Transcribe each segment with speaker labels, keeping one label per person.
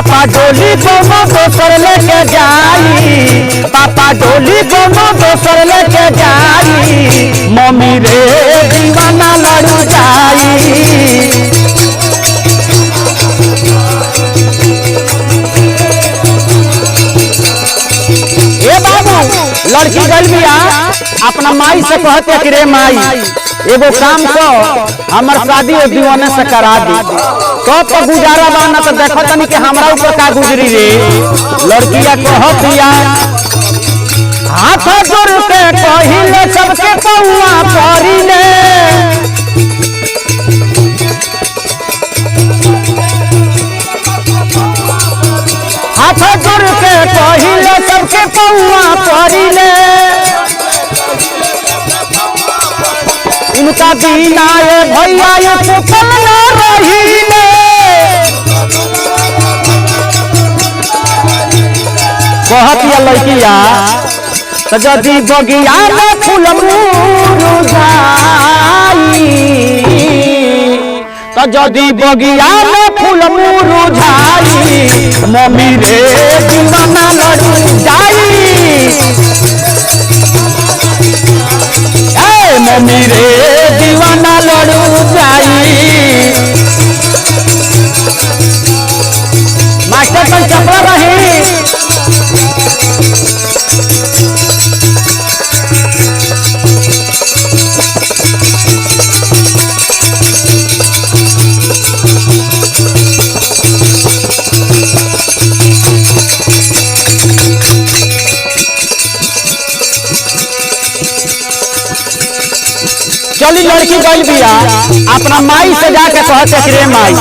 Speaker 1: पापा डोली कोनो दोसर लेके जाई, पापा डोली कोनो दोसर लेके जाई, मम्मी रे दीवाना लड़ जाई। लड़की गल बिया अपना माई से कहते कि रे माई एगो काम को हमर शादी और दीवाने से करा दी, कब तो गुजारा बा ना तो देखो तनी कि हमरा ऊपर का गुजरी रे। लड़किया कहतिया हाथ जोड़ के कहिले सबके पौआ पड़िले, हाथ जोड़ के कहिले सबके पौआ पड़िले, इनका बिना ये भैया ये पुतल न रहीले। कहतिया लड़किया तो जदि बगिया में फूल मुरझाई, तो जदि बगिया में फूल मुरझाई, मम्मी रे दीवाना लड़ जाई, मम्मी रे दीवाना लड़ जाई। मास्टर पर चपड़ा रही चली लड़की गई बिया अपना माई से जाके कहते कि रे माई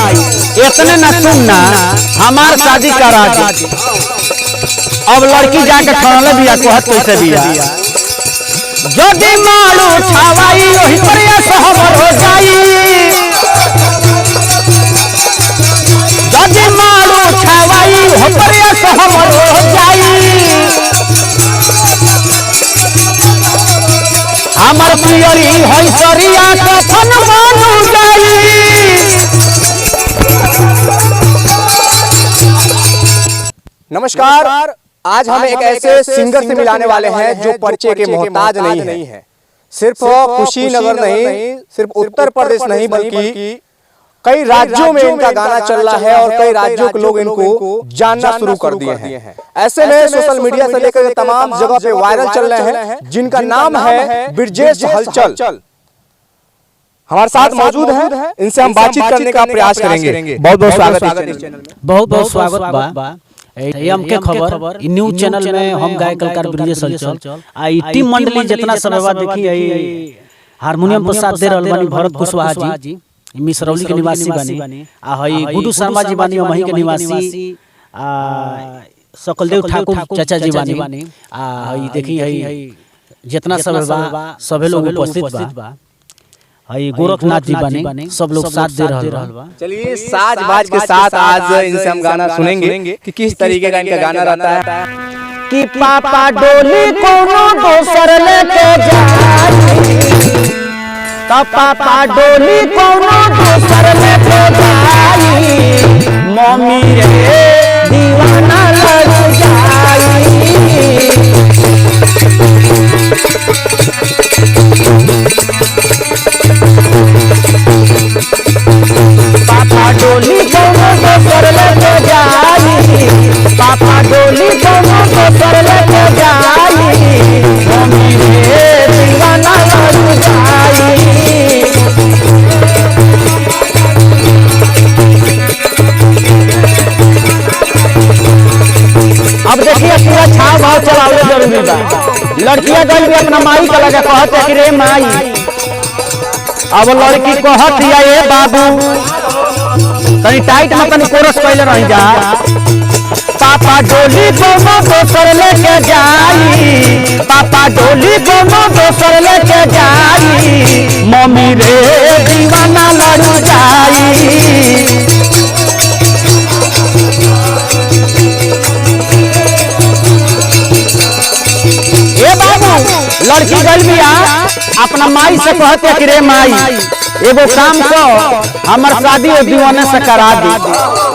Speaker 1: इतने न सुनना हमार शादी करा दी। अब लड़की जाके खड़ले बिया कहत कैसे बिया जदि मारू छावाई ओही पर सहमत हो जाई, जदि मारू छावाई ओही पर सहमत हो जाई, हमर पियरी होई सरिया कफन बन जाई।
Speaker 2: नमस्कार, आज हम एक ऐसे सिंगर से मिलाने वाले हैं जो परिचय के मोहताज नहीं है। सिर्फ कुशीनगर नहीं, सिर्फ उत्तर प्रदेश नहीं बल्कि कई राज्यों में इनका गाना चल रहा है और कई राज्यों के लोग इनको जानना शुरू कर दिए हैं। ऐसे में सोशल मीडिया से लेकर तमाम जगह पे वायरल चल रहे हैं, जिनका नाम है ब्रिजेश हलचल। हमारे साथ मौजूद हैं, इनसे हम बातचीत करने का प्रयास करेंगे। बहुत बहुत स्वागत है,
Speaker 3: बहुत बहुत स्वागत बा। एम के खबर न्यूज चैनल में हम गाय कलाकार ब्रिजेश हलचल आई टीम मंडली जितना समय देखी हारमोनियम पर साथ दे रहल बानी भरत कुशवाहा जी, मिसरौली के निवासी बानी, आ हई गुड्डू शर्मा जी बानी वहीं के निवासी, सकलदेव ठाकुर चाचा जी बानी, आ हई देखी हई जितना सभे लोग उपस्थित बा, हई गोरखनाथ जी बानी, सब लोग साथ दे रहल बा।
Speaker 2: चलिए साज बाज के साथ आज इनसे हम गाना सुनेंगे कि किस तरीके का इनका गाना रहता है।
Speaker 1: कि पापा डोली कोनो दोसर लेके जाई, तो पापा डोली कोनो दोसर लेके जाई, मम्मी रे दीवाना लड़ जाई। पापा डोली कोनो दोसर लेके जाई, पापा डोली कोनो दोसर लेके जाई, मम्मी रे दीवाना लड़ जाई। अब देखिए पूरा छाव भाव चलावे जरूरी बा। लड़कियां गई भी अपना माई का लगा कहते कि रे माई, अब लड़की कहत दिया ये बाबू तनी टाइट में तनी कोरस पहले रह जा, पापा डोली कोनो दोसर लेके जाई, पापा डोली कोनो दोसर लेके जाई, मम्मी रे दीवाना लड़ जाई। लड़की गल बिया अपना माई से कहते कि रे माई एगो काम को हमर शादी और दीवाने से करा दी,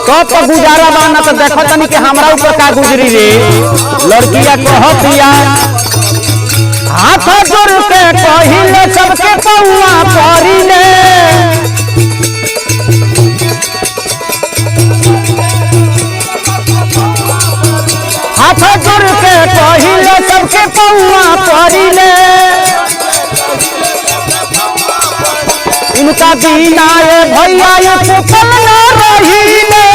Speaker 1: कब तो गुजारा बा ना तो देखो तनी कि हमरा ऊपर का गुजरी रे। लड़किया कहतिया हाथ जोड़ के कहिले सबके पौआ परिले, हाथ जोड़ के कहिले सबके पौआ परिले, इनका बिना ये भैया ये पुतल न रहीले।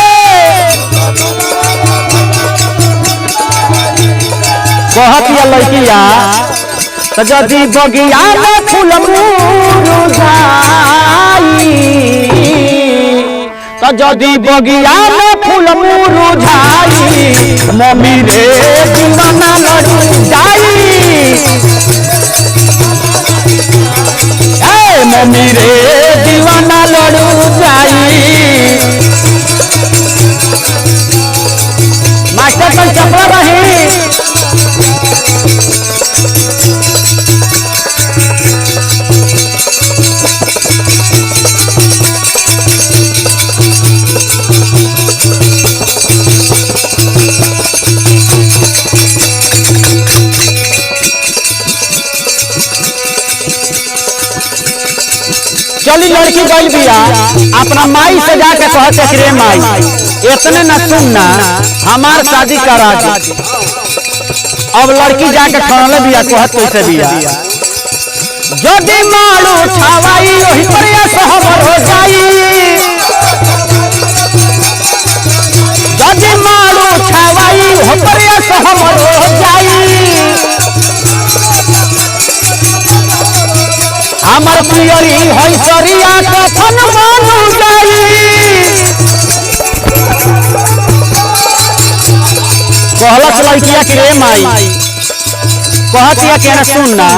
Speaker 1: कहतिया लड़किया तो जदि बगिया में फूल मुरझाई, तो जदि बगिया में फूल मुरझाई, मम्मी रे दीवाना लड़ जाई, मम्मी रे दीवाना लड़ू जाई। मास्टर कल चपला रही चली लड़की गई बिया अपना माई से जाके कहते कि रे माई इतने न सुनना हमार शादी करा दी। अब लड़की जाके ठहरले बिया कहत कैसे बिया जदि मारू छावाई ओही पर सहबर हो जाई, जदि मारू छावाई ओही पर सहबर हो जाई, हमर पियरी होई सरिया कफन बनू जाई। कहलस लड़किया कि रे माई कहतिया कि न सुनना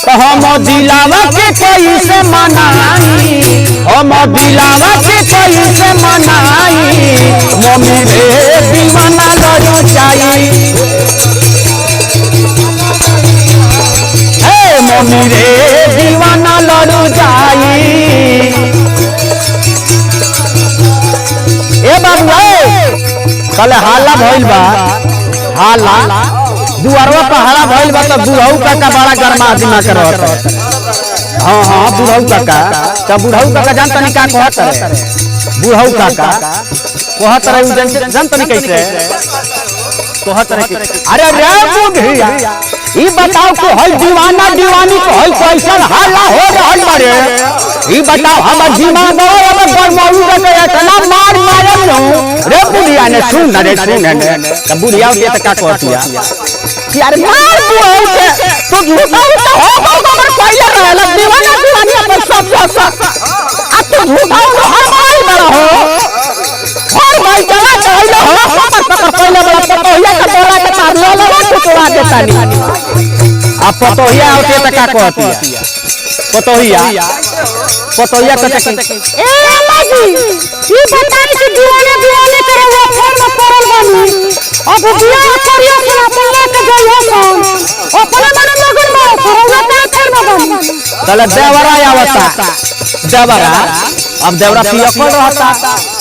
Speaker 1: तो हम दिलावा के कैसे मनाई, हम दिलावा के कैसे मनाई, मम्मी रे दीवाना लड़ू जाई, मम्मी रे दीवाना लड़ू जाई। ए बाबू कल हाला भइल बा, हाला दुआरवा पहाड़ा भइल बा तो बुढ़ऊ काका बड़ा गरमा दिमाग करत। हाँ हाँ बुढ़ऊ काका तो बुढ़ऊ काका जान तनी का कहत रहे, बुढ़ऊ काका कहत रहे जान तनी कैसे कहत रहे अरे रे बुढ़िया ई बताओ कि हई दीवाना दीवानी को हई कैसन हाला हो रहल बारे, ई बताओ हमर दिमाग में अब गरमाऊ के इतना मार मारम नो रे बुढ़िया ने सुन रे सुन ने त बुढ़िया के त का कहतिया कि यार मार बुढ़ऊ के तो झूठा तो हो हमर पहले रहल दीवाना दीवानी अपन सब आ तो झूठा तो हमारी बड़ा हो और भाई जरा कहलो हो पकड़ पहले बड़ा पतोहिया का बोला के मार लो टुकड़ा देता नहीं। अब पतोहिया होती है तो क्या कहती है पतोहिया पतोहिया कहते कि
Speaker 4: ए अम्मा जी ये बताई कि दीवाने दीवाने करे वो फोन में पड़ल बानी अब बियाह करियो से अपन लेके जाइयो कौन अपने मन लगन में करौला का कर में बानी
Speaker 1: चल देवरा आवता देवरा अब देवरा पिया कौन रहता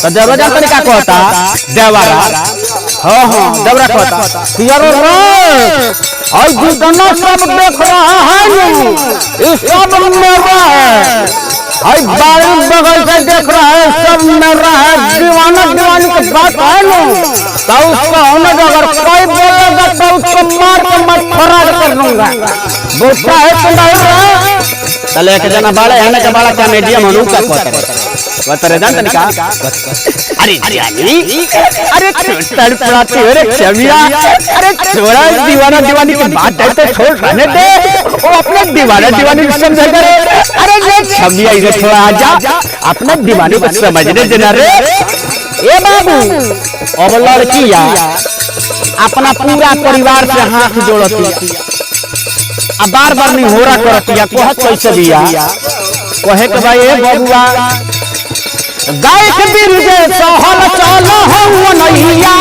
Speaker 1: तो देवरा जान तनी का कहता देवरा हाँ हाँ देवरा कहता पियरो रे और जितना सब देख रहा है इस सब मेरा है, और बारी बगल से देख रहा है सब मेरा है, दीवाना दीवानी की बात है ना तो उसका होने अगर कोई बोलेगा तो उसको मार के मैं फरार कर दूंगा। बोलता है तो नहीं चले एक जना बाड़ा है ना के बाड़ा क्या मीडियम हनु का कहते जान तनी का अरे जानी अरे तड़पड़ाती हो रे छमिया अरे छोड़ा दीवाना दीवानी की बात है तो छोड़ रहने दे वो अपने दीवाना दीवानी को समझ करे। अरे ये छमिया इधर थोड़ा आजा अपने दीवानी को समझने देना रे। ए बाबू अब लड़किया अपना पूरा परिवार से हाथ जोड़ती अब बार बार नहीं हो रहा करती कहत कैसे बिया कहे के भाई ए बबुआ गाय के बिरजे सहल चल हो नैया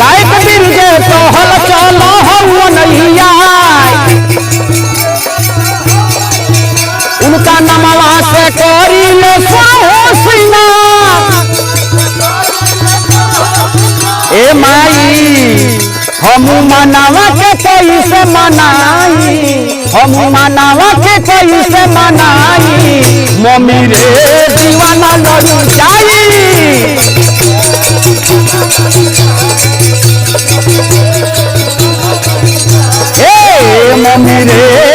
Speaker 1: गाय के बिरजे सहल चल हो नैया उनका नमवा से करी हम मनावा के कोई से मनाई, हम मनावा के कोई से मनाई, मम्मी रे दीवाना लड़ू जाई। मम्मी रे